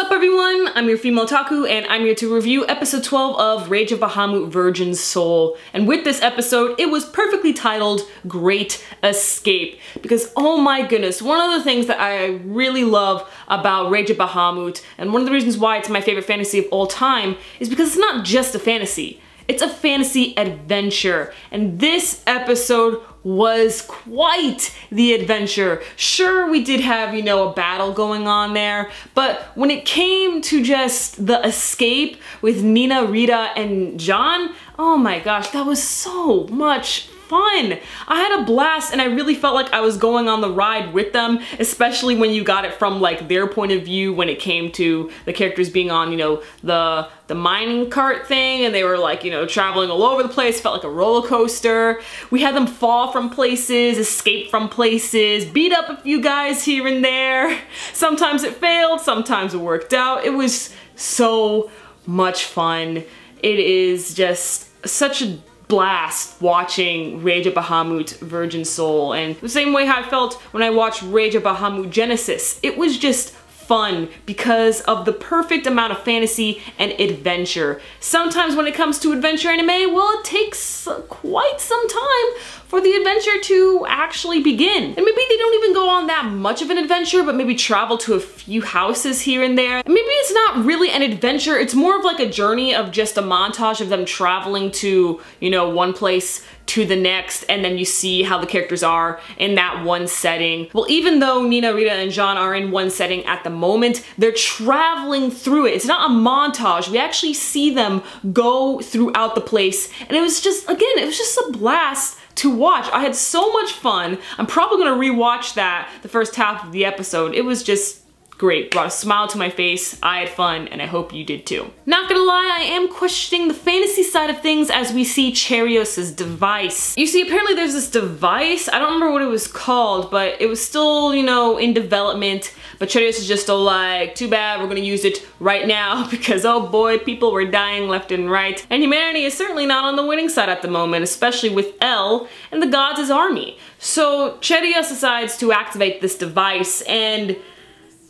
Sup everyone, I'm your female otaku and I'm here to review episode 12 of Rage of Bahamut Virgin Soul. And with this episode, it was perfectly titled Great Escape. Because oh my goodness, one of the things that I really love about Rage of Bahamut, and one of the reasons why it's my favorite fantasy of all time, is because it's not just a fantasy. It's a fantasy adventure. And this episode was quite the adventure. Sure, we did have, you know, a battle going on there, but when it came to just the escape with Nina, Rita, and John, oh my gosh, that was so much fun. I had a blast and I really felt like I was going on the ride with them, especially when you got it from like their point of view when it came to the characters being on, you know, the mining cart thing, and they were like, you know, traveling all over the place. Felt like a roller coaster. We had them fall from places, escape from places, beat up a few guys here and there. Sometimes it failed, sometimes it worked out. It was so much fun. It is just such a blast watching Rage of Bahamut Virgin Soul, and the same way how I felt when I watched Rage of Bahamut Genesis. It was just fun because of the perfect amount of fantasy and adventure. Sometimes when it comes to adventure anime, well, it takes quite some time for the adventure to actually begin. And maybe they don't even go on that much of an adventure, but maybe travel to a few houses here and there. And maybe it's not really an adventure, it's more of like a journey of just a montage of them traveling to, you know, one place to the next, and then you see how the characters are in that one setting. Well, even though Nina, Rita, and John are in one setting at the moment, they're traveling through it. It's not a montage. We actually see them go throughout the place, and it was just, again, it was just a blast to watch. I had so much fun. I'm probably gonna rewatch that the first half of the episode. It was just great, brought a smile to my face. I had fun, and I hope you did too. Not gonna lie, I am questioning the fantasy side of things as we see Cherios's device. You see, apparently there's this device, I don't remember what it was called, but it was still, you know, in development, but Cherios is just all like, too bad, we're gonna use it right now, because oh boy, people were dying left and right, and humanity is certainly not on the winning side at the moment, especially with El and the gods' army. So Cherios decides to activate this device, and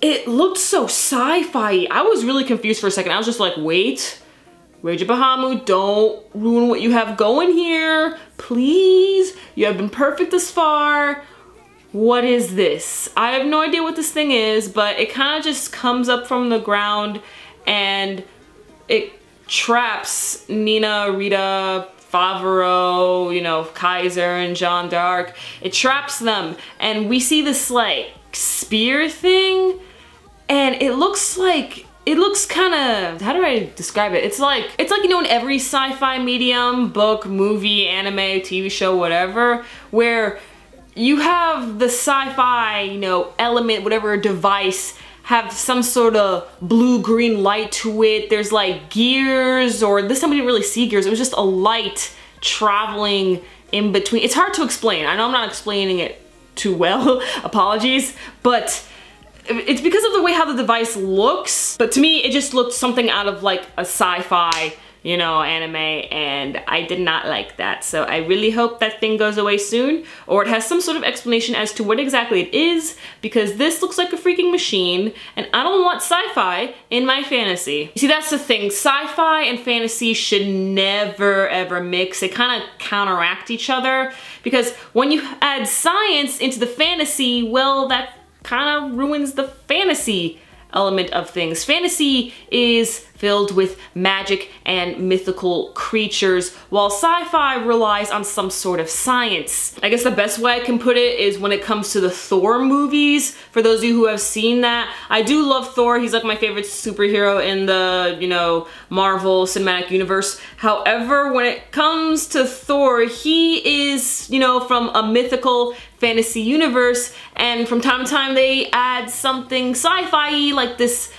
it looked so sci-fi. I was really confused for a second. I was just like, wait, Rage of Bahamut, don't ruin what you have going here. Please, you have been perfect thus far. What is this? I have no idea what this thing is, but it kind of just comes up from the ground and it traps Nina, Rita, Favreau, you know, Kaiser, and Jeanne d'Arc. It traps them, and we see this like spear thing. And it looks kind of, how do I describe it? It's like, you know, in every sci-fi medium, book, movie, anime, TV show, whatever, where you have the sci-fi, you know, element, whatever device, have some sort of blue-green light to it. There's like gears, or this time we didn't really see gears. It was just a light traveling in between. It's hard to explain. I know I'm not explaining it too well, apologies, but it's because of the way how the device looks, but to me it just looked something out of like a sci-fi, you know, anime, and I did not like that. So I really hope that thing goes away soon, or it has some sort of explanation as to what exactly it is, because this looks like a freaking machine, and I don't want sci-fi in my fantasy. You see, that's the thing. Sci-fi and fantasy should never ever mix. They kind of counteract each other, because when you add science into the fantasy, well, that kind of ruins the fantasy element of things. Fantasy is filled with magic and mythical creatures, while sci-fi relies on some sort of science. I guess the best way I can put it is when it comes to the Thor movies. For those of you who have seen that, I do love Thor. He's like my favorite superhero in the, you know, Marvel Cinematic Universe. However, when it comes to Thor, he is, you know, from a mythical fantasy universe, and from time to time they add something sci-fi like this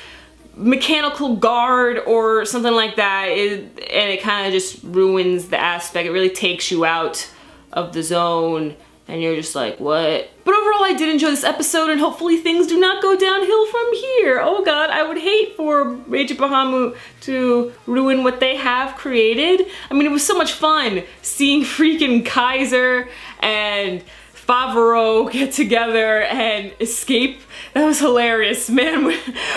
mechanical guard or something like that, and it kind of just ruins the aspect. It really takes you out of the zone and you're just like, what? But overall, I did enjoy this episode, and hopefully things do not go downhill from here. Oh god, I would hate for Rage of Bahamut to ruin what they have created. I mean, it was so much fun seeing freaking Kaiser and Favreau get together and escape. That was hilarious, man,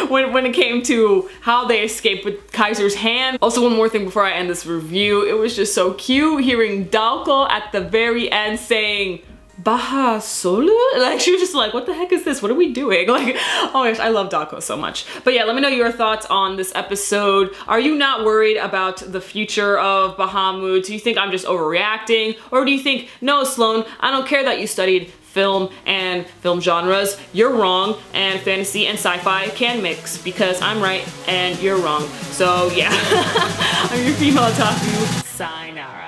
when it came to how they escaped with Kaiser's hand. Also, one more thing before I end this review, it was just so cute hearing Dalko at the very end saying, Baha Solu? Like, she was just like, what the heck is this? What are we doing? Like, oh my gosh, I love Dalko so much. But yeah, let me know your thoughts on this episode. Are you not worried about the future of Bahamut? Do you think I'm just overreacting? Or do you think, no, Sloan, I don't care that you studied film and film genres. You're wrong, and fantasy and sci-fi can mix because I'm right and you're wrong. So yeah, I'm your female otaku. Sayonara.